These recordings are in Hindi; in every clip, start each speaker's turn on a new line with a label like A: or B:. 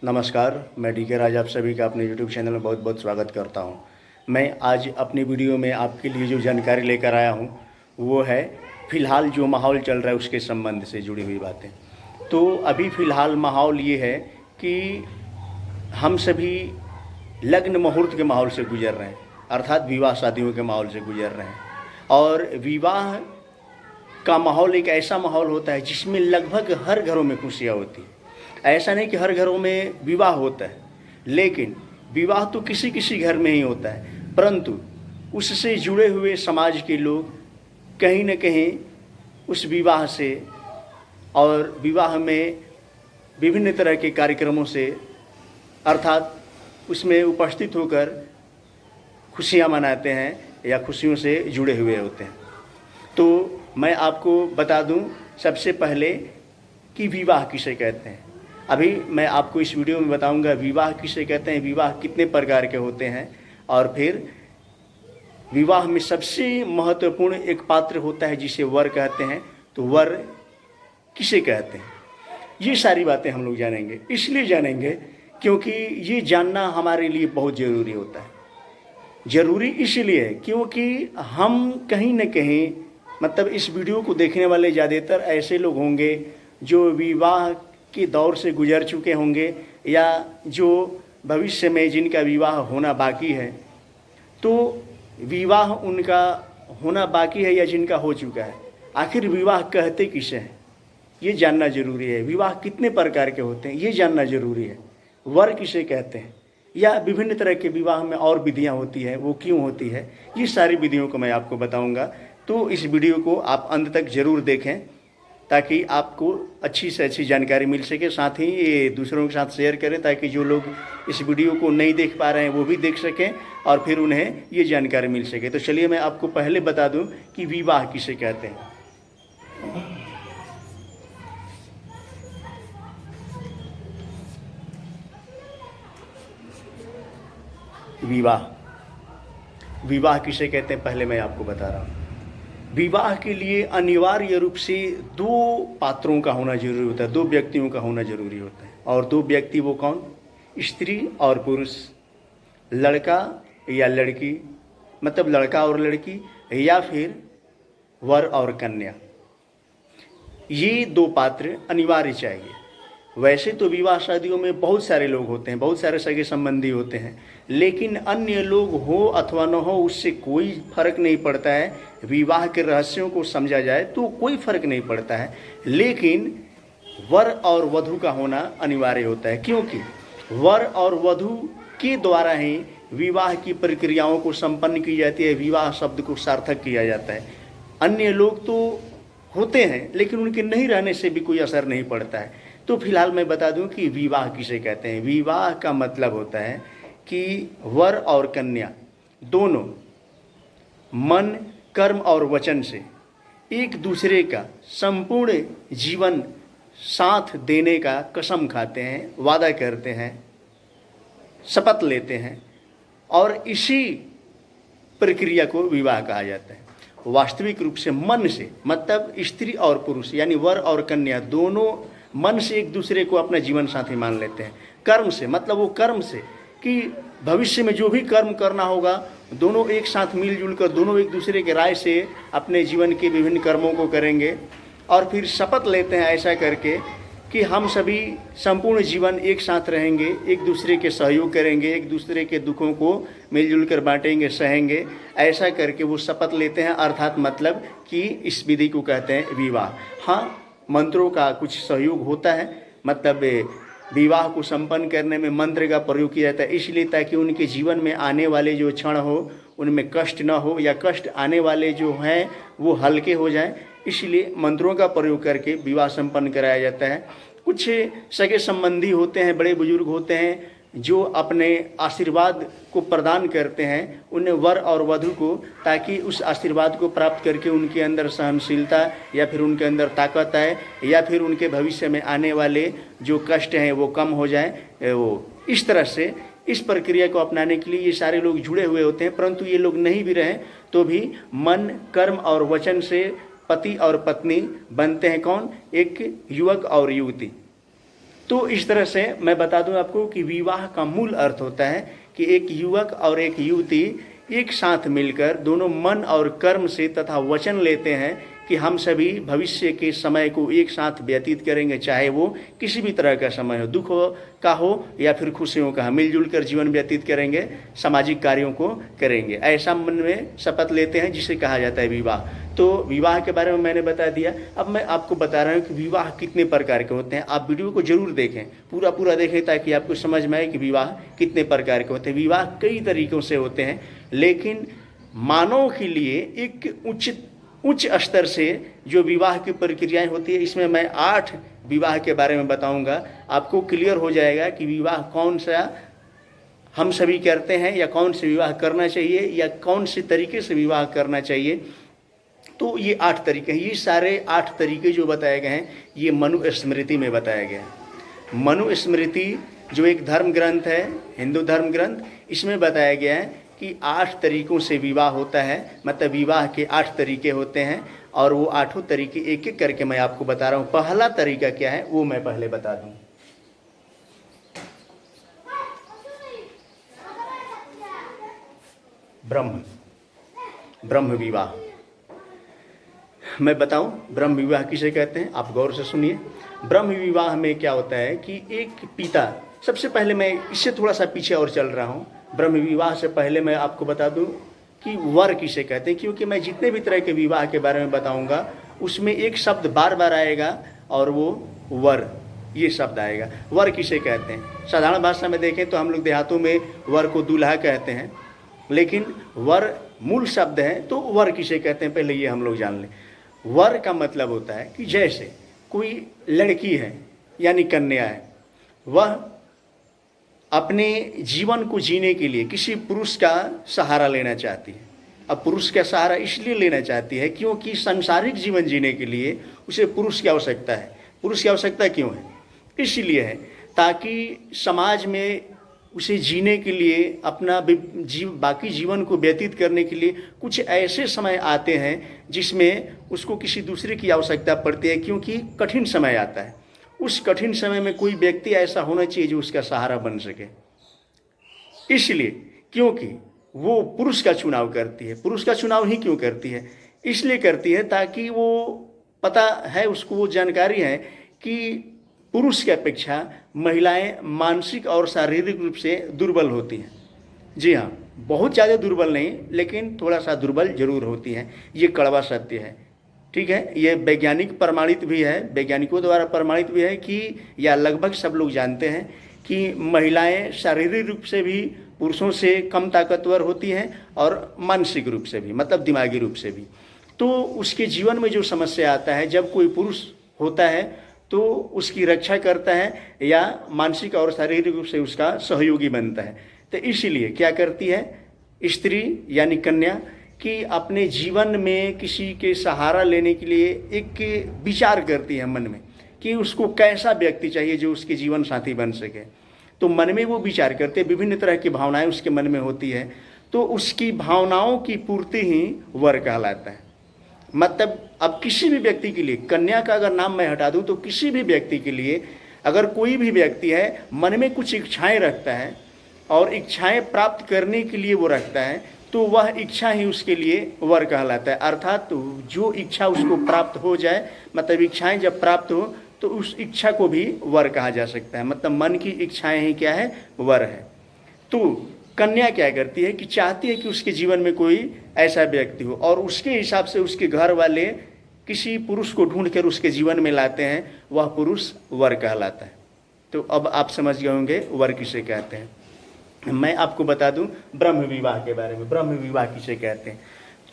A: नमस्कार, मैं डी के राज आप सभी का अपने यूट्यूब चैनल में बहुत बहुत स्वागत करता हूं। मैं आज अपनी वीडियो में आपके लिए जो जानकारी लेकर आया हूं वो है फ़िलहाल जो माहौल चल रहा है उसके संबंध से जुड़ी हुई बातें। तो अभी फ़िलहाल माहौल ये है कि हम सभी लग्न मुहूर्त के माहौल से गुजर रहे हैं, अर्थात विवाह शादियों के माहौल से गुजर रहे हैं। और विवाह का माहौल एक ऐसा माहौल होता है जिसमें लगभग हर घरों में खुशियाँ होती हैं। ऐसा नहीं कि हर घरों में विवाह होता है, लेकिन विवाह तो किसी किसी घर में ही होता है, परंतु उससे जुड़े हुए समाज के लोग कहीं न कहीं उस विवाह से और विवाह में विभिन्न तरह के कार्यक्रमों से अर्थात उसमें उपस्थित होकर खुशियाँ मनाते हैं या खुशियों से जुड़े हुए होते हैं। तो मैं आपको बता दूं सबसे पहले कि विवाह किसे कहते हैं। अभी मैं आपको इस वीडियो में बताऊंगा विवाह किसे कहते हैं, विवाह कितने प्रकार के होते हैं, और फिर विवाह में सबसे महत्वपूर्ण एक पात्र होता है जिसे वर कहते हैं, तो वर किसे कहते हैं। ये सारी बातें हम लोग जानेंगे, इसलिए जानेंगे क्योंकि ये जानना हमारे लिए बहुत ज़रूरी होता है। ज़रूरी इसलिए क्योंकि हम कहीं न कहीं मतलब इस वीडियो को देखने वाले ज़्यादातर ऐसे लोग होंगे जो विवाह के दौर से गुजर चुके होंगे या जो भविष्य में जिनका विवाह होना बाकी है। तो विवाह उनका होना बाकी है या जिनका हो चुका है, आखिर विवाह कहते किसे हैं ये जानना ज़रूरी है। विवाह कितने प्रकार के होते हैं ये जानना ज़रूरी है। वर किसे कहते हैं या विभिन्न तरह के विवाह में और विधियां होती हैं, वो क्यों होती है, ये सारी विधियों को मैं आपको बताऊंगा। तो इस वीडियो को आप अंत तक ज़रूर देखें ताकि आपको अच्छी से अच्छी जानकारी मिल सके। साथ ही ये दूसरों के साथ शेयर करें ताकि जो लोग इस वीडियो को नहीं देख पा रहे हैं वो भी देख सकें और फिर उन्हें ये जानकारी मिल सके। तो चलिए मैं आपको पहले बता दूं कि विवाह किसे कहते हैं। विवाह किसे कहते हैं पहले मैं आपको बता रहा हूँ। विवाह के लिए अनिवार्य रूप से दो पात्रों का होना जरूरी होता है, दो व्यक्तियों का होना जरूरी होता है। और दो व्यक्ति वो कौन? स्त्री और पुरुष, लड़का या लड़की, मतलब लड़का और लड़की, या फिर वर और कन्या। ये दो पात्र अनिवार्य चाहिए। वैसे तो विवाह शादियों में बहुत सारे लोग होते हैं, बहुत सारे सगे संबंधी होते हैं, लेकिन अन्य लोग हो अथवा न हो उससे कोई फर्क नहीं पड़ता है। विवाह के रहस्यों को समझा जाए तो कोई फर्क नहीं पड़ता है, लेकिन वर और वधू का होना अनिवार्य होता है, क्योंकि वर और वधू के द्वारा ही विवाह की प्रक्रियाओं को संपन्न की जाती है, विवाह शब्द को सार्थक किया जाता है। अन्य लोग तो होते हैं लेकिन उनके नहीं रहने से भी कोई असर नहीं पड़ता है। तो फिलहाल मैं बता दूं कि विवाह किसे कहते हैं। विवाह का मतलब होता है कि वर और कन्या दोनों मन, कर्म और वचन से एक दूसरे का संपूर्ण जीवन साथ देने का कसम खाते हैं, वादा करते हैं, शपथ लेते हैं, और इसी प्रक्रिया को विवाह कहा जाता है। वास्तविक रूप से मन से, मतलब स्त्री और पुरुष यानी वर और कन्या दोनों मन से एक दूसरे को अपना जीवन साथी मान लेते हैं। कर्म से, मतलब वो कर्म से कि भविष्य में जो भी कर्म करना होगा दोनों एक साथ मिलजुल कर दोनों एक दूसरे के राय से अपने जीवन के विभिन्न कर्मों को करेंगे। और फिर शपथ लेते हैं ऐसा करके कि हम सभी संपूर्ण जीवन एक साथ रहेंगे, एक दूसरे के सहयोग करेंगे, एक दूसरे के दुखों को मिलजुल कर बांटेंगे, सहेंगे। ऐसा करके वो शपथ लेते हैं, अर्थात मतलब कि इस विधि को कहते हैं विवाह। हाँ, मंत्रों का कुछ सहयोग होता है, मतलब विवाह को संपन्न करने में मंत्र का प्रयोग किया जाता है, इसलिए ताकि उनके जीवन में आने वाले जो क्षण हो उनमें कष्ट न हो या कष्ट आने वाले जो हैं वो हल्के हो जाएं, इसलिए मंत्रों का प्रयोग करके विवाह संपन्न कराया जाता है। कुछ सगे संबंधी होते हैं, बड़े बुजुर्ग होते हैं जो अपने आशीर्वाद को प्रदान करते हैं उन्हें वर और वधू को, ताकि उस आशीर्वाद को प्राप्त करके उनके अंदर सहनशीलता या फिर उनके अंदर ताकत आए या फिर उनके भविष्य में आने वाले जो कष्ट हैं वो कम हो जाएं। वो इस तरह से इस प्रक्रिया को अपनाने के लिए ये सारे लोग जुड़े हुए होते हैं। परंतु ये लोग नहीं भी रहें तो भी मन, कर्म और वचन से पति और पत्नी बनते हैं। कौन? एक युवक और युवती। तो इस तरह से मैं बता दूं आपको कि विवाह का मूल अर्थ होता है कि एक युवक और एक युवती एक साथ मिलकर दोनों मन और कर्म से तथा वचन लेते हैं कि हम सभी भविष्य के समय को एक साथ व्यतीत करेंगे, चाहे वो किसी भी तरह का समय हो, दुख का हो या फिर खुशियों का, मिलजुल कर जीवन व्यतीत करेंगे, सामाजिक कार्यों को करेंगे, ऐसा मन में शपथ लेते हैं जिसे कहा जाता है विवाह। तो विवाह के बारे में मैंने बता दिया। अब मैं आपको बता रहा हूँ कि विवाह कितने प्रकार के होते हैं। आप वीडियो को जरूर देखें, पूरा देखें, ताकि आपको समझ में आए कि विवाह कितने प्रकार के होते हैं। विवाह कई तरीक़ों से होते हैं, लेकिन मानव के लिए एक उच्च स्तर से जो विवाह की प्रक्रियाएं होती है, इसमें मैं 8 विवाह के बारे में बताऊंगा। आपको क्लियर हो जाएगा कि विवाह कौन सा हम सभी करते हैं या कौन से विवाह करना चाहिए या कौन से तरीके से विवाह करना चाहिए। तो ये 8 तरीके हैं। ये सारे 8 तरीके जो बताए गए हैं ये मनुस्मृति में बताया गया है। मनुस्मृति जो एक धर्म ग्रंथ है, हिंदू धर्म ग्रंथ, इसमें बताया गया है कि 8 तरीक़ों से विवाह होता है, मतलब विवाह के 8 तरीके होते हैं। और वो 8 तरीके एक एक करके मैं आपको बता रहा हूँ। पहला तरीका क्या है वो मैं पहले बता दूँ। ब्रह्म विवाह मैं बताऊं, ब्रह्म विवाह किसे कहते हैं, आप गौर से सुनिए। ब्रह्म विवाह में क्या होता है कि एक पिता, सबसे पहले मैं इससे थोड़ा सा पीछे और चल रहा हूं। ब्रह्म विवाह से पहले मैं आपको बता दूं कि वर किसे कहते हैं, क्योंकि मैं जितने भी तरह के विवाह के बारे में बताऊंगा उसमें एक शब्द बार बार आएगा और वो वर, ये शब्द आएगा। वर किसे कहते हैं, साधारण भाषा में देखें तो हम लोग देहातों में वर को दूल्हा कहते हैं, लेकिन वर मूल शब्द है। तो वर किसे कहते हैं पहले ये हम लोग जान लें। वर का मतलब होता है कि जैसे कोई लड़की है यानी कन्या है, वह अपने जीवन को जीने के लिए किसी पुरुष का सहारा लेना चाहती है। अब पुरुष का सहारा इसलिए लेना चाहती है क्योंकि सांसारिक जीवन जीने के लिए उसे पुरुष की आवश्यकता है। पुरुष की आवश्यकता क्यों है? इसलिए है ताकि समाज में उसे जीने के लिए, अपना बाकी जीवन को व्यतीत करने के लिए कुछ ऐसे समय आते हैं जिसमें उसको किसी दूसरे की आवश्यकता पड़ती है, क्योंकि कठिन समय आता है। उस कठिन समय में कोई व्यक्ति ऐसा होना चाहिए जो उसका सहारा बन सके। इसलिए क्योंकि वो पुरुष का चुनाव करती है। पुरुष का चुनाव ही क्यों करती है? इसलिए करती है ताकि वो पता है, उसको वो जानकारी है कि पुरुष की अपेक्षा महिलाएं मानसिक और शारीरिक रूप से दुर्बल होती हैं। जी हाँ, बहुत ज़्यादा दुर्बल नहीं, लेकिन थोड़ा सा दुर्बल जरूर होती हैं। ये कड़वा सत्य है, ठीक है। ये वैज्ञानिक प्रमाणित भी है, वैज्ञानिकों द्वारा प्रमाणित भी है कि या लगभग सब लोग जानते हैं कि महिलाएं शारीरिक रूप से भी पुरुषों से कम ताकतवर होती हैं और मानसिक रूप से भी, मतलब दिमागी रूप से भी। तो उसके जीवन में जो समस्या आता है, जब कोई पुरुष होता है तो उसकी रक्षा करता है या मानसिक और शारीरिक रूप से उसका सहयोगी बनता है। तो इसीलिए क्या करती है स्त्री यानी कन्या कि अपने जीवन में किसी के सहारा लेने के लिए एक विचार करती है मन में कि उसको कैसा व्यक्ति चाहिए जो उसके जीवन साथी बन सके। तो मन में वो विचार करते, विभिन्न तरह की भावनाएं उसके मन में होती है, तो उसकी भावनाओं की पूर्ति ही वर कहलाता है। मतलब अब किसी भी व्यक्ति के लिए, कन्या का अगर नाम मैं हटा दूं तो किसी भी व्यक्ति के लिए, अगर कोई भी व्यक्ति है मन में कुछ इच्छाएं रखता है और इच्छाएं प्राप्त करने के लिए वो रखता है, तो वह इच्छा ही उसके लिए वर कहलाता है। अर्थात जो इच्छा उसको प्राप्त हो जाए, मतलब इच्छाएं जब प्राप्त हो तो उस इच्छा को भी वर कहा जा सकता है। मतलब मन की इच्छाएं ही क्या है, वर है। तो कन्या क्या करती है कि चाहती है कि उसके जीवन में कोई ऐसा व्यक्ति हो और उसके हिसाब से उसके घर वाले किसी पुरुष को ढूंढ कर उसके जीवन में लाते हैं, वह पुरुष वर कहलाता है। तो अब आप समझ गए होंगे वर किसे कहते हैं। मैं आपको बता दूं ब्रह्म विवाह के बारे में। ब्रह्म विवाह किसे कहते हैं?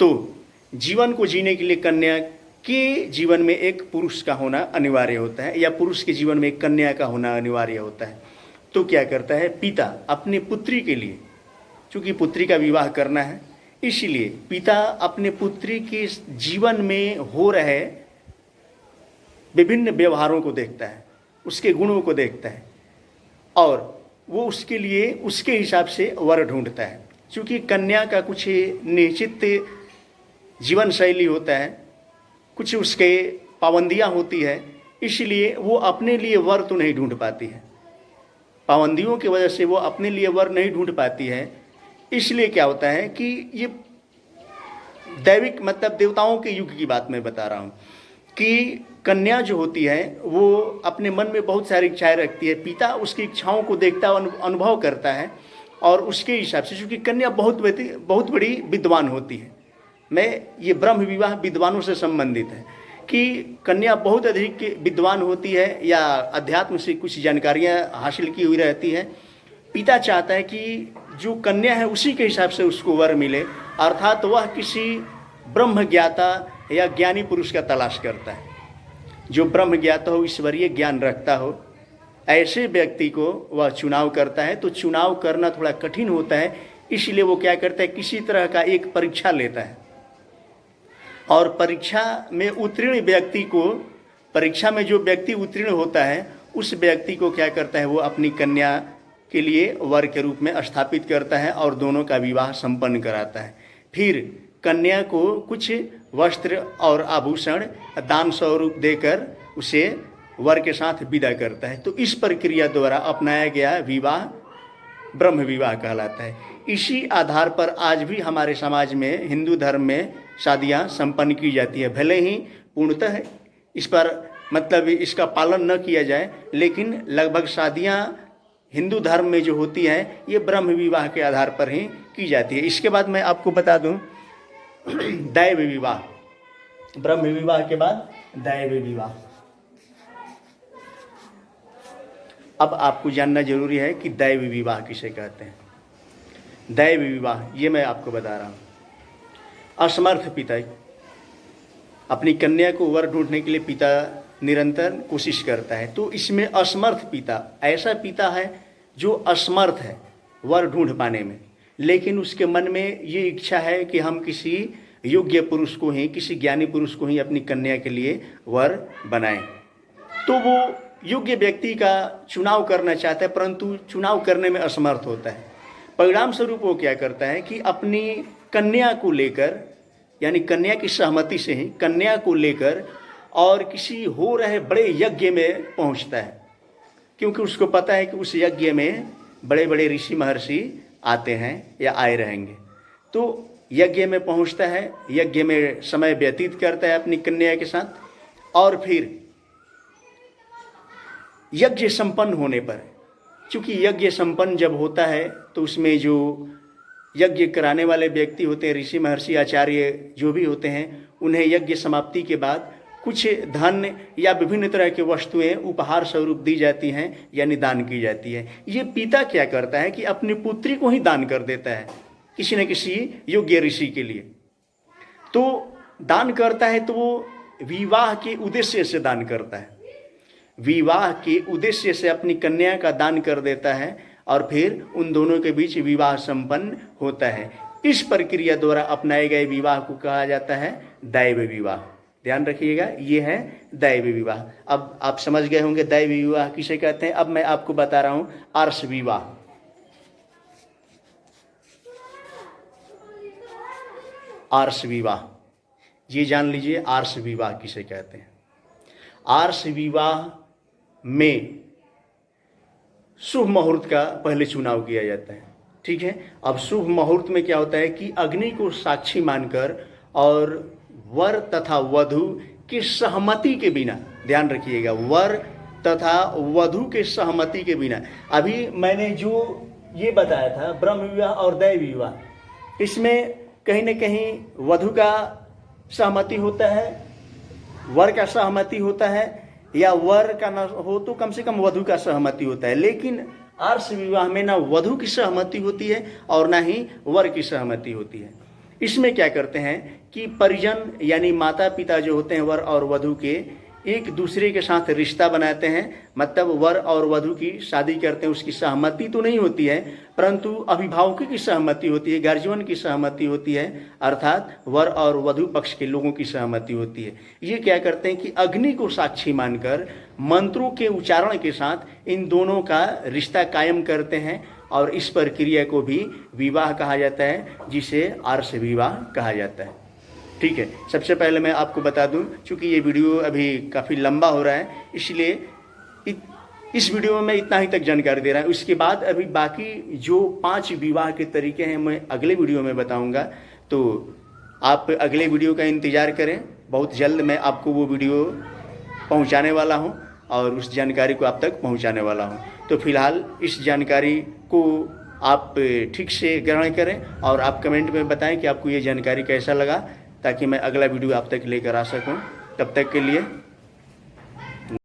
A: तो जीवन को जीने के लिए कन्या के जीवन में एक पुरुष का होना अनिवार्य होता है या पुरुष के जीवन में एक कन्या का होना अनिवार्य होता है। तो क्या करता है पिता अपनी पुत्री के लिए, चूंकि पुत्री का विवाह करना है, इसलिए पिता अपने पुत्री के जीवन में हो रहे विभिन्न व्यवहारों को देखता है, उसके गुणों को देखता है और वो उसके लिए उसके हिसाब से वर ढूंढता है। क्योंकि कन्या का कुछ निश्चित जीवन शैली होता है, कुछ उसके पाबंदियां होती है इसलिए वो अपने लिए वर तो नहीं ढूंढ पाती है, पाबंदियों की वजह से वो अपने लिए वर नहीं ढूंढ पाती है। इसलिए क्या होता है कि ये दैविक मतलब देवताओं के युग की बात मैं बता रहा हूँ कि कन्या जो होती है वो अपने मन में बहुत सारी इच्छाएं रखती है, पिता उसकी इच्छाओं को देखता है, अनुभव करता है और उसके हिसाब से, चूँकि कन्या बहुत बड़ी विद्वान होती है, मैं ये ब्रह्म विवाह विद्वानों से संबंधित है कि कन्या बहुत अधिक विद्वान होती है या अध्यात्म से कुछ जानकारियाँ हासिल की हुई रहती है। पिता चाहता है कि जो कन्या है उसी के हिसाब से उसको वर मिले, अर्थात वह किसी ब्रह्म ज्ञाता या ज्ञानी पुरुष का तलाश करता है जो ब्रह्म ज्ञाता हो, ईश्वरीय ज्ञान रखता हो, ऐसे व्यक्ति को वह चुनाव करता है। तो चुनाव करना थोड़ा कठिन होता है, इसलिए वो क्या करता है, किसी तरह का एक परीक्षा लेता है और परीक्षा में उत्तीर्ण व्यक्ति को, परीक्षा में जो व्यक्ति उत्तीर्ण होता है उस व्यक्ति को क्या करता है, वो अपनी कन्या के लिए वर के रूप में स्थापित करता है और दोनों का विवाह संपन्न कराता है। फिर कन्या को कुछ वस्त्र और आभूषण दान स्वरूप देकर उसे वर के साथ विदा करता है। तो इस प्रक्रिया द्वारा अपनाया गया विवाह ब्रह्म विवाह कहलाता है। इसी आधार पर आज भी हमारे समाज में, हिंदू धर्म में शादियां संपन्न की जाती है। भले ही पूर्णतः इस पर मतलब इसका पालन न किया जाए, लेकिन लगभग शादियां हिंदू धर्म में जो होती है ये ब्रह्म विवाह के आधार पर ही की जाती है। इसके बाद मैं आपको बता दूं दैव विवाह, ब्रह्म विवाह के बाद दैव विवाह। अब आपको जानना जरूरी है कि दैव विवाह किसे कहते हैं। दैव विवाह ये मैं आपको बता रहा हूँ। असमर्थ पिता अपनी कन्या को वर ढूंढने के लिए पिता निरंतर कोशिश करता है, तो इसमें असमर्थ पिता ऐसा पिता है जो असमर्थ है वर ढूंढ पाने में, लेकिन उसके मन में ये इच्छा है कि हम किसी योग्य पुरुष को ही, किसी ज्ञानी पुरुष को ही अपनी कन्या के लिए वर बनाएं। तो वो योग्य व्यक्ति का चुनाव करना चाहता है, परंतु चुनाव करने में असमर्थ होता है। परिणाम स्वरूप वो क्या करता है कि अपनी कन्या को लेकर, यानी कन्या की सहमति से ही कन्या को लेकर और किसी हो रहे बड़े यज्ञ में पहुंचता है, क्योंकि उसको पता है कि उस यज्ञ में बड़े बड़े ऋषि महर्षि आते हैं या आए रहेंगे। तो यज्ञ में पहुंचता है, यज्ञ में समय व्यतीत करता है अपनी कन्या के साथ, और फिर यज्ञ संपन्न होने पर, चूंकि यज्ञ संपन्न जब होता है तो उसमें जो यज्ञ कराने वाले व्यक्ति होते हैं, ऋषि महर्षि आचार्य जो भी होते हैं, उन्हें यज्ञ समाप्ति के बाद कुछ धन या विभिन्न तरह की वस्तुएं उपहार स्वरूप दी जाती हैं, यानी दान की जाती है। ये पिता क्या करता है कि अपनी पुत्री को ही दान कर देता है किसी न किसी योग्य ऋषि के लिए। तो दान करता है तो वो विवाह के उद्देश्य से दान करता है, विवाह के उद्देश्य से अपनी कन्या का दान कर देता है और फिर उन दोनों के बीच विवाह संपन्न होता है। इस प्रक्रिया द्वारा अपनाए गए विवाह को कहा जाता है दैव विवाह। ध्यान रखिएगा, ये है दैव विवाह। अब आप समझ गए होंगे दैव विवाह किसे कहते हैं। अब मैं आपको बता रहा हूं आर्ष विवाह। आर्ष विवाह, ये जान लीजिए आर्ष विवाह किसे कहते हैं। आर्ष विवाह में शुभ मुहूर्त का पहले चुनाव किया जाता है, ठीक है। अब शुभ मुहूर्त में क्या होता है कि अग्नि को साक्षी मानकर और वर तथा वधू की सहमति के बिना, ध्यान रखिएगा, वर तथा वधू के सहमति के बिना, अभी मैंने जो ये बताया था ब्रह्म विवाह और दैव विवाह, इसमें कहीं न कहीं वधू का सहमति होता है, वर का सहमति होता है, या वर का न हो तो कम से कम वधू का सहमति होता है। लेकिन आर्ष विवाह में ना वधू की सहमति होती है और ना ही वर की सहमति होती है। इसमें क्या करते हैं कि परिजन यानी माता पिता जो होते हैं वर और वधू के, एक दूसरे के साथ रिश्ता बनाते हैं, मतलब वर और वधु की शादी करते हैं। उसकी सहमति तो नहीं होती है, परंतु अभिभावकों की सहमति होती है, गार्जियन की सहमति होती है, अर्थात वर और वधु पक्ष के लोगों की सहमति होती है। ये क्या करते हैं कि अग्नि को साक्षी मानकर मंत्रों के उच्चारण के साथ इन दोनों का रिश्ता कायम करते हैं, और इस प्रक्रिया को भी विवाह कहा जाता है, जिसे आर्ष विवाह कहा जाता है। ठीक है, सबसे पहले मैं आपको बता दूं, चूँकि ये वीडियो अभी काफ़ी लंबा हो रहा है, इसलिए इस वीडियो में मैं इतना ही तक जानकारी दे रहा हूँ। उसके बाद अभी बाकी जो 5 विवाह के तरीके हैं मैं अगले वीडियो में बताऊंगा, तो आप अगले वीडियो का इंतज़ार करें। बहुत जल्द मैं आपको वो वीडियो पहुंचाने वाला हूं और उस जानकारी को आप तक पहुंचाने वाला हूं। तो फिलहाल इस जानकारी को आप ठीक से ग्रहण करें और आप कमेंट में बताएं कि आपको ये जानकारी कैसा लगा, ताकि मैं अगला वीडियो आप तक लेकर आ सकूं। तब तक के लिए